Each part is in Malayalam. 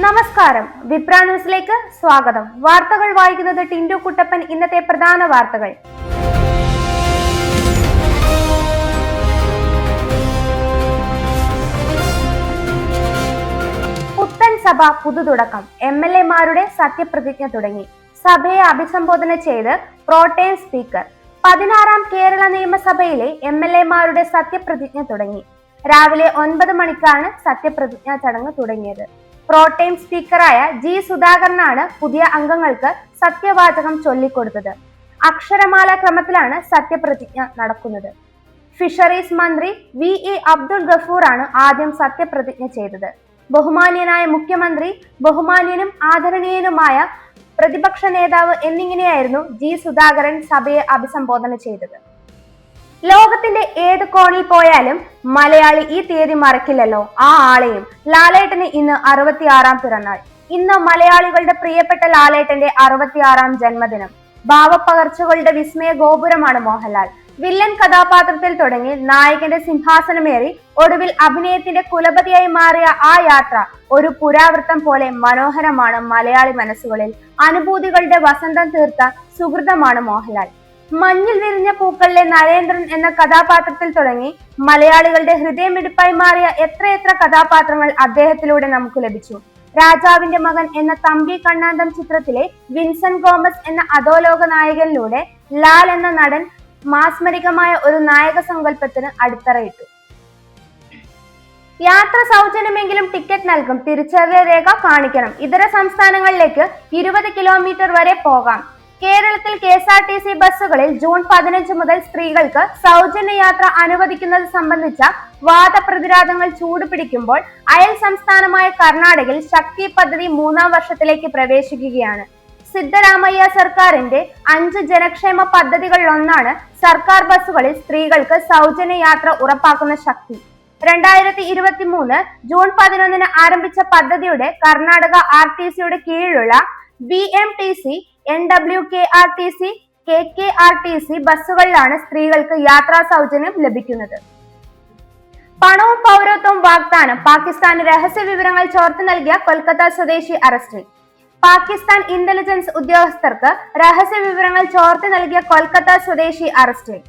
നമസ്കാരം, വിപ്ര ന്യൂസിലേക്ക് സ്വാഗതം. വാർത്തകൾ വായിക്കുന്നത് ടിൻഡു കുട്ടപ്പൻ. ഇന്നത്തെ പ്രധാന വാർത്തകൾ. പുത്തൻ സഭ പുതുതുടക്കം. MLA-മാരുടെ സത്യപ്രതിജ്ഞ തുടങ്ങി. സഭയെ അഭിസംബോധന ചെയ്ത് പ്രോട്ടേം സ്പീക്കർ. 16-ാം കേരള നിയമസഭയിലെ MLA-മാരുടെ സത്യപ്രതിജ്ഞ തുടങ്ങി. രാവിലെ 9 മണിക്കാണ് സത്യപ്രതിജ്ഞാ ചടങ്ങ് തുടങ്ങിയത്. പ്രോട്ടേം സ്പീക്കറായ ജി സുധാകരനാണ് പുതിയ അംഗങ്ങൾക്ക് സത്യവാചകം ചൊല്ലിക്കൊടുത്തത്. അക്ഷരമാല ക്രമത്തിലാണ് സത്യപ്രതിജ്ഞ നടക്കുന്നത്. ഫിഷറീസ് മന്ത്രി VE അബ്ദുൾ ഗഫൂർ ആണ് ആദ്യം സത്യപ്രതിജ്ഞ ചെയ്തത്. ബഹുമാന്യനായ മുഖ്യമന്ത്രി, ബഹുമാന്യനും ആദരണീയനുമായ പ്രതിപക്ഷ നേതാവ് എന്നിങ്ങനെയായിരുന്നു ജി സുധാകരൻ സഭയെ അഭിസംബോധന ചെയ്തത്. ലോകത്തിന്റെ ഏത് കോണിൽ പോയാലും മലയാളി ഈ തീയതി മറക്കില്ലല്ലോ, ആ ആളെയും. ലാലേട്ടന് ഇന്ന് 66-ാം പിറന്നാൾ. ഇന്ന് മലയാളികളുടെ പ്രിയപ്പെട്ട ലാലേട്ടന്റെ 66-ാം ജന്മദിനം. ഭാവപ്പകർച്ചകളുടെ വിസ്മയ ഗോപുരമാണ് മോഹൻലാൽ. വില്ലൻ കഥാപാത്രത്തിൽ തുടങ്ങി നായകന്റെ സിംഹാസനമേറി ഒടുവിൽ അഭിനയത്തിന്റെ കുലപതിയായി മാറിയ ആ യാത്ര ഒരു പുരാവൃത്തം പോലെ മനോഹരമാണ്. മലയാളി മനസ്സുകളിൽ അനുഭൂതികളുടെ വസന്തം തീർത്ത സുഹൃതമാണ് മോഹൻലാൽ. മഞ്ഞിൽ വിരിഞ്ഞ പൂക്കളിലെ നരേന്ദ്രൻ എന്ന കഥാപാത്രത്തിൽ തുടങ്ങി മലയാളികളുടെ ഹൃദയമിടിപ്പായി മാറിയ എത്രയെത്ര കഥാപാത്രങ്ങൾ അദ്ദേഹത്തിലൂടെ നമുക്ക് ലഭിച്ചു. രാജാവിന്റെ മകൻ എന്ന തമ്പി കണ്ണാന്തം ചിത്രത്തിലെ വിൻസെന്റ് ഗോമസ് എന്ന അധോലോക നായകനിലൂടെ ലാൽ എന്ന നടൻ മാസ്മരികമായ ഒരു നായക സങ്കല്പത്തിന് അടിത്തറയിട്ടു. യാത്ര സൗജന്യമെങ്കിലും ടിക്കറ്റ് നൽകും. തിരിച്ചറിയൽ രേഖ കാണിക്കണം. ഇതര സംസ്ഥാനങ്ങളിലേക്ക് 20 കിലോമീറ്റർ വരെ പോകാം. കേരളത്തിൽ KSRTC ബസ്സുകളിൽ ജൂൺ 15 മുതൽ സ്ത്രീകൾക്ക് സൗജന്യ യാത്ര അനുവദിക്കുന്നത് സംബന്ധിച്ച വാദപ്രതിവാദങ്ങൾ ചൂടുപിടിക്കുമ്പോൾ അയൽ സംസ്ഥാനമായ കർണാടകയിൽ ശക്തി പദ്ധതി 3-ാം വർഷത്തിലേക്ക് പ്രവേശിക്കുകയാണ്. സിദ്ധരാമയ്യ സർക്കാരിന്റെ 5 ജനക്ഷേമ പദ്ധതികളിലൊന്നാണ് സർക്കാർ ബസ്സുകളിൽ സ്ത്രീകൾക്ക് സൗജന്യ യാത്ര ഉറപ്പാക്കുന്ന ശക്തി. 2023 ജൂൺ 11 ആരംഭിച്ച പദ്ധതിയുടെ കർണാടക RTCയുടെ കീഴിലുള്ള BMTC, NWKRTC, KKRTC ബസ്സുകളിലാണ് സ്ത്രീകൾക്ക് യാത്രാ സൗജന്യം ലഭിക്കുന്നത്. പണവും പൗരത്വവും വാഗ്ദാനം. പാകിസ്ഥാന് രഹസ്യ വിവരങ്ങൾ ചോർത്തി നൽകിയ കൊൽക്കത്ത സ്വദേശി അറസ്റ്റിൽ. പാകിസ്ഥാൻ ഇന്റലിജൻസ് ഉദ്യോഗസ്ഥർക്ക് രഹസ്യ വിവരങ്ങൾ ചോർത്തി നൽകിയ കൊൽക്കത്ത സ്വദേശി അറസ്റ്റിൽ.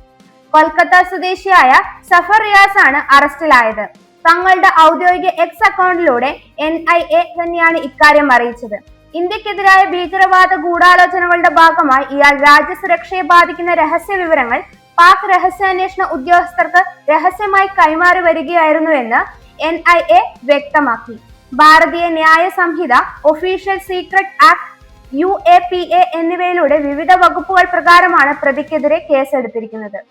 കൊൽക്കത്ത സ്വദേശിയായ സഫർ റിയാസ് ആണ് അറസ്റ്റിലായത്. തങ്ങളുടെ ഔദ്യോഗിക X അക്കൗണ്ടിലൂടെ NIA തന്നെയാണ് ഇക്കാര്യം അറിയിച്ചത്. ഇന്ത്യക്കെതിരായ ഭീകരവാദ ഗൂഢാലോചനകളുടെ ഭാഗമായി ഇയാൾ രാജ്യസുരക്ഷയെ ബാധിക്കുന്ന രഹസ്യ വിവരങ്ങൾ പാക് രഹസ്യാന്വേഷണ ഉദ്യോഗസ്ഥർക്ക് രഹസ്യമായി കൈമാറി വരികയായിരുന്നുവെന്ന് NIA വ്യക്തമാക്കി. ഭാരതീയ ന്യായ സംഹിത, ഒഫീഷ്യൽ സീക്രട്ട് ആക്ട്, UAPA എന്നിവയിലൂടെ വിവിധ വകുപ്പുകൾ പ്രകാരമാണ് പ്രതിക്കെതിരെ കേസെടുത്തിരിക്കുന്നത്.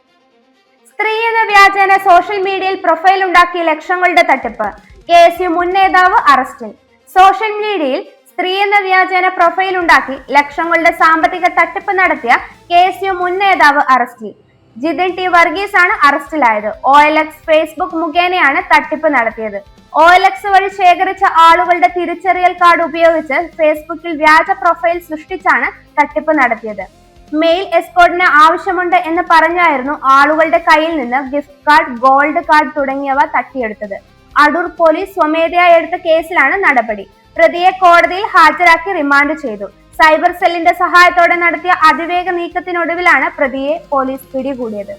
സ്ത്രീ എന്ന വ്യാജേന സോഷ്യൽ മീഡിയയിൽ പ്രൊഫൈൽ ഉണ്ടാക്കി ലക്ഷങ്ങളുടെ തട്ടിപ്പ്. KSU മുൻ നേതാവ് അറസ്റ്റിൽ. സോഷ്യൽ മീഡിയയിൽ സ്ത്രീ എന്ന വ്യാജേന പ്രൊഫൈൽ ഉണ്ടാക്കി ലക്ഷങ്ങളുടെ സാമ്പത്തിക തട്ടിപ്പ് നടത്തിയ KSU മുൻ നേതാവ് അറസ്റ്റിൽ. ജിതിൻ T വർഗീസ് ആണ് അറസ്റ്റിലായത്. OLX ഫേസ്ബുക്ക് മുഖേനയാണ് തട്ടിപ്പ് നടത്തിയത്. OLX വഴി ശേഖരിച്ച ആളുകളുടെ തിരിച്ചറിയൽ കാർഡ് ഉപയോഗിച്ച് ഫേസ്ബുക്കിൽ വ്യാജ പ്രൊഫൈൽ സൃഷ്ടിച്ചാണ് തട്ടിപ്പ് നടത്തിയത്. മെയിൽ എസ്കോർട്ടിന് ആവശ്യമുണ്ട് എന്ന് പറഞ്ഞായിരുന്നു ആളുകളുടെ കയ്യിൽ നിന്ന് ഗിഫ്റ്റ് കാർഡ്, ഗോൾഡ് കാർഡ് തുടങ്ങിയവ തട്ടിയെടുത്തത്. അടൂർ പോലീസ് സ്വമേധയാ എടുത്ത കേസിലാണ് നടപടി. പ്രതിയെ കോടതിയിൽ ഹാജരാക്കി റിമാൻഡ് ചെയ്തു. സൈബർ സെല്ലിന്റെ സഹായത്തോടെ നടത്തിയ അതിവേഗ നീക്കത്തിനൊടുവിലാണ് പ്രതിയെ പോലീസ് പിടികൂടിയത്.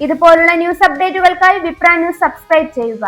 ഇതുപോലുള്ള ന്യൂസ് അപ്ഡേറ്റുകൾക്കായി വിപ്ര ന്യൂസ് സബ്സ്ക്രൈബ് ചെയ്യുക.